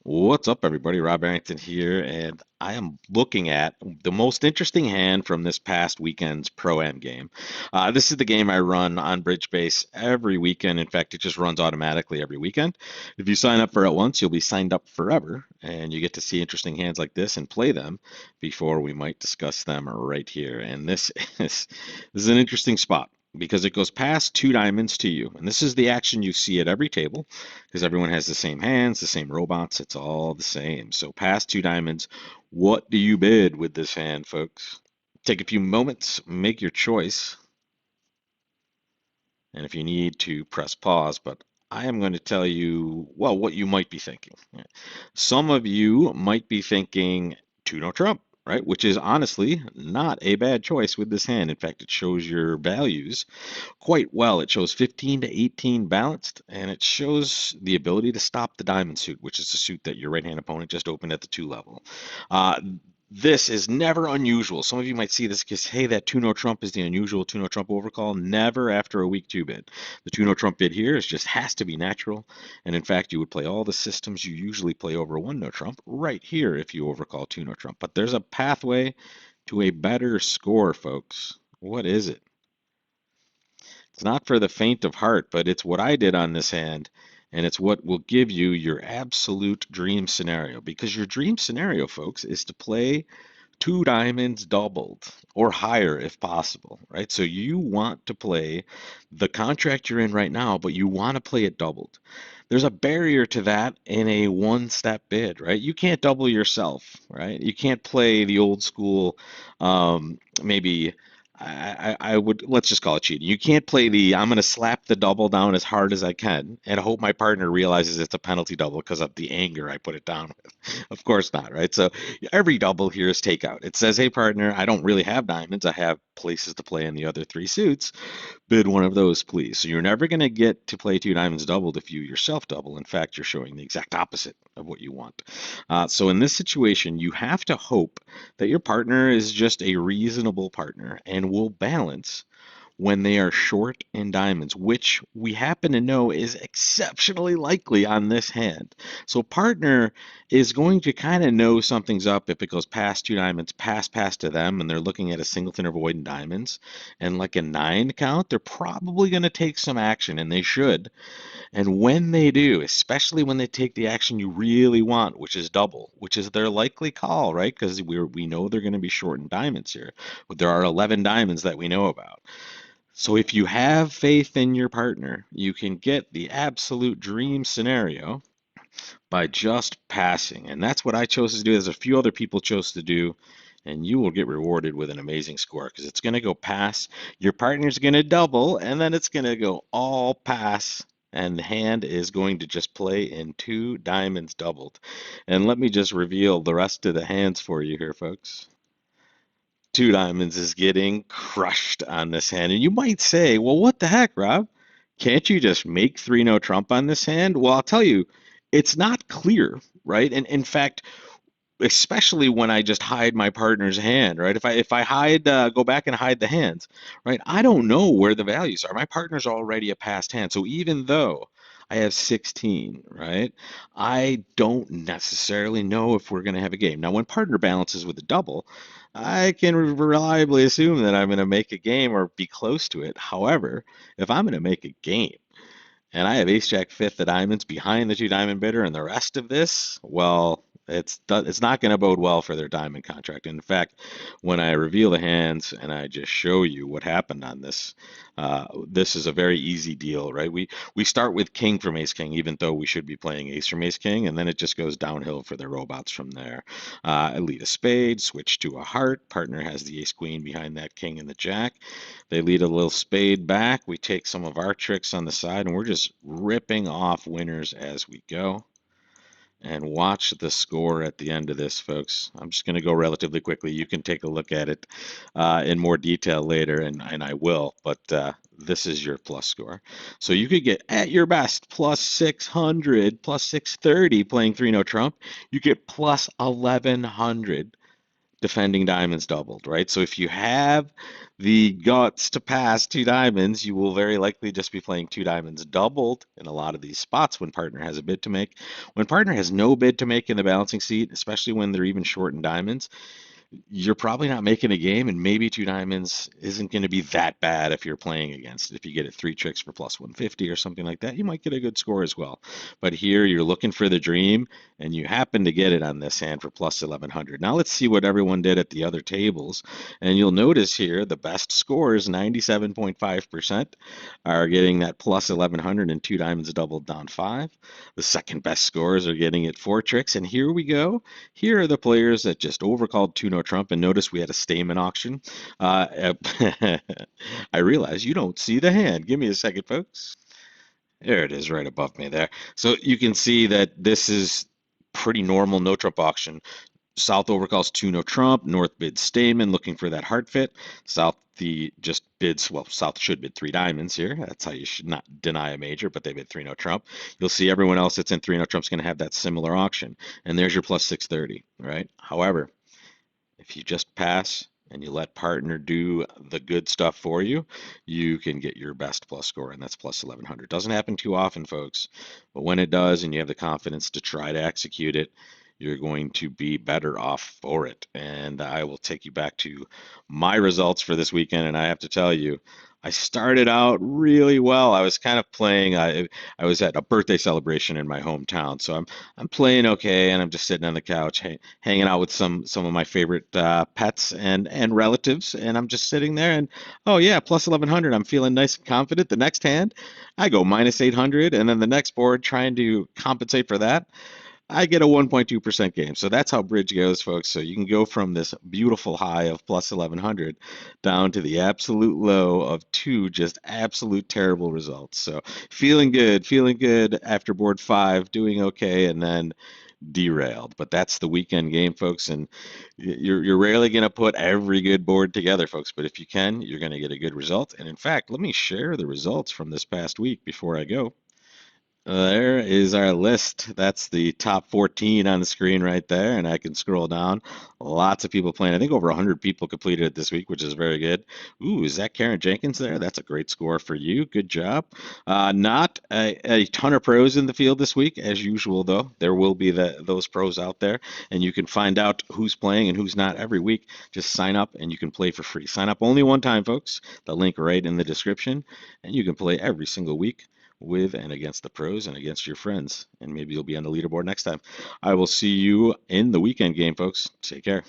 What's up, everybody? Rob Arrington here, and I am looking at the most interesting hand from this past weekend's Pro-Am game. This is the game I run on Bridge Base every weekend. In fact, it just runs automatically every weekend. If you sign up for it once, you'll be signed up forever, and you get to see interesting hands like this and play them before we might discuss them right here. And this is an interesting spot because it goes past two diamonds to you, and this is the action you see at every table because everyone has the same hands, the same robots. It's all the same. So past two diamonds, what do you bid with this hand, folks? Take a few moments, make your choice, and if you need to, press pause. But I am going to tell you, well, what you might be thinking. Some of you might be thinking two no Trump, right? Which is honestly not a bad choice with this hand. In fact, it shows your values quite well. It shows 15 to 18 balanced, and it shows the ability to stop the diamond suit, which is the suit that your right hand opponent just opened at the two level. Uh, this is never unusual. Some of you might see this because, hey, that 2 no Trump is the unusual 2 no Trump overcall. Never after a week 2 bid. The 2 no Trump bid here is just has to be natural. And in fact, you would play all the systems you usually play over 1 no Trump right here if you overcall 2 no Trump. But there's a pathway to a better score, folks. What is it? It's not for the faint of heart, but it's what I did on this hand, and it's what will give you your absolute dream scenario. Because your dream scenario, folks, is to play two diamonds doubled or higher if possible, right? So you want to play the contract you're in right now, but you want to play it doubled. There's a barrier to that in a one-step bid, right? You can't double yourself, right? You can't play the old school, maybe I would let's just call it cheating. You can't play the I'm going to slap the double down as hard as I can and hope my partner realizes it's a penalty double because of the anger I put it down with. Of course not, right? So every double here is takeout. It says, hey, partner, I don't really have diamonds. I have places to play in the other three suits. Bid one of those, please. So you're never going to get to play two diamonds doubled if you yourself double. In fact, you're showing the exact opposite of what you want. So in this situation, you have to hope that your partner is just a reasonable partner and will balance when they are short in diamonds, which we happen to know is exceptionally likely on this hand. So partner is going to kind of know something's up if it goes past two diamonds, pass to them, and they're looking at a singleton or void in diamonds, and like a nine count, they're probably going to take some action, and they should. And when they do, especially when they take the action you really want, which is double, which is their likely call, right? Because we know they're going to be short in diamonds here. But there are 11 diamonds that we know about. So if you have faith in your partner, you can get the absolute dream scenario by just passing. And that's what I chose to do. There's a few other people chose to do. And you will get rewarded with an amazing score because it's going to go pass. Your partner's going to double, and then it's going to go all pass. And the hand is going to just play in two diamonds doubled. And let me just reveal the rest of the hands for you here, folks. Two diamonds is getting crushed on this hand. And you might say, well, what the heck, Rob? Can't you just make three no trump on this hand? Well, I'll tell you, it's not clear, right? And in fact, especially when I just hide my partner's hand, right? If I hide, go back and hide the hands, right? I don't know where the values are. My partner's already a passed hand, so even though I have 16, right? I don't necessarily know if we're going to have a game. Now, when partner balances with a double, I can reliably assume that I'm going to make a game or be close to it. However, if I'm going to make a game, and I have ace jack fifth of diamonds behind the two diamond bidder, and the rest of this, well, it's not going to bode well for their diamond contract. In fact, when I reveal the hands and I just show you what happened on this, this is a very easy deal, right? We start with king from ace king, even though we should be playing ace from ace king, and then it just goes downhill for their robots from there. I lead a spade, switch to a heart. Partner has the ace queen behind that king and the jack. They lead a little spade back. We take some of our tricks on the side, and we're just ripping off winners as we go. And watch the score at the end of this, folks. I'm just going to go relatively quickly. You can take a look at it in more detail later, and I will, but this is your plus score. So you could get at your best plus 600, plus 630 playing 3 no Trump. You get plus 1100 defending diamonds doubled, right? So if you have the guts to pass two diamonds, you will very likely just be playing two diamonds doubled in a lot of these spots when partner has a bid to make. When partner has no bid to make in the balancing seat, especially when they're even short in diamonds, you're probably not making a game, and maybe two diamonds isn't going to be that bad if you're playing against it. If you get it three tricks for plus 150 or something like that, you might get a good score as well. But here you're looking for the dream, and you happen to get it on this hand for plus 1100. Now let's see what everyone did at the other tables, and you'll notice here the best scores, 97.5%, are getting that plus 1100 and two diamonds doubled down five. The second best scores are getting it four tricks, and here we go. Here are the players that just overcalled 2 no Trump, and notice we had a Stamen auction. Uh, I realize you don't see the hand. Give me a second, folks. There it is, right above me there. So you can see that this is pretty normal no Trump auction. South overcalls 2 no Trump. North bids Stamen, looking for that heart fit. South the just bids, well, South should bid three diamonds here. That's how you should not deny a major, but they bid 3 no Trump. You'll see everyone else that's in 3 no Trump's going to have that similar auction. And there's your plus 630, right? However, if you just pass and you let partner do the good stuff for you, you can get your best plus score, and that's plus 1100. Doesn't happen too often, folks, but when it does and you have the confidence to try to execute it, you're going to be better off for it. And I will take you back to my results for this weekend, and I have to tell you, I started out really well. I was kind of playing. I was at a birthday celebration in my hometown, so I'm playing okay, and I'm just sitting on the couch, hanging out with some of my favorite pets and relatives, and I'm just sitting there, and oh yeah, plus 1100. I'm feeling nice and confident. The next hand, I go minus 800, and then the next board, trying to compensate for that, I get a 1.2% game. So that's how bridge goes, folks. So you can go from this beautiful high of plus 1100 down to the absolute low of two just absolute terrible results. So feeling good after board five, doing okay, and then derailed. But that's the weekend game, folks. And you're rarely going to put every good board together, folks. But if you can, you're going to get a good result. And in fact, let me share the results from this past week before I go. There is our list. That's the top 14 on the screen right there, and I can scroll down. Lots of people playing. I think over 100 people completed it this week, which is very good. Ooh, is that Karen Jenkins there? That's a great score for you. Good job. Not a ton of pros in the field this week, as usual, though. There will be those pros out there, and you can find out who's playing and who's not every week. Just sign up, and you can play for free. Sign up only one time, folks. The link right in the description, and you can play every single week with and against the pros and against your friends. And maybe you'll be on the leaderboard next time. I will see you in the weekend game, folks. Take care.